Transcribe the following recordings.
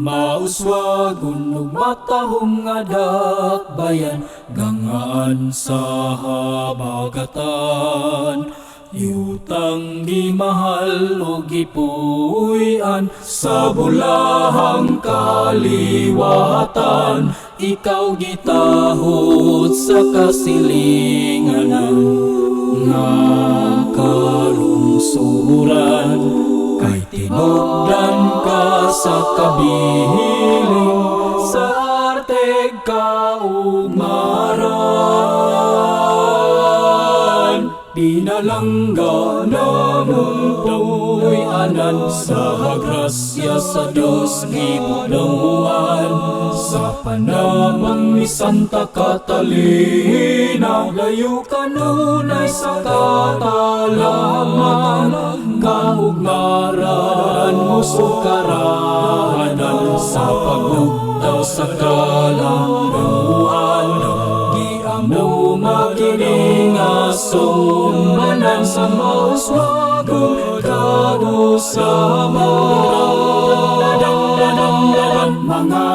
Mauswagon ug matahong nga dakbayan, gangaan sa habagatan. Yutang gimahal o gipuy-an sa bulahang kaliwatan. Ikaw gitahod sa kasilingan nga kalungsuran. Kay tinugdan ka sa kabiling, sa arte kaumaran. Pinalangga na mong puy-anan sa grasya sa Diyos gibunuan. Sa panamang ni Santa Catalina, layo ka nunay sa katalaman. Kaugmaran mo sukaranan sa paglugtaw sa kalanguan. Giamo makiningason manang sa mauswagon kamo sa mga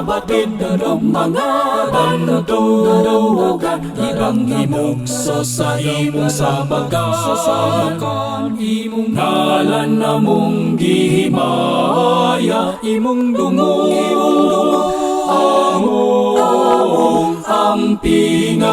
batid mga bandugan. Ibang imugso sa imong sabagan, imong ngalan na mong gihimaya. Imong dungo among ampingan.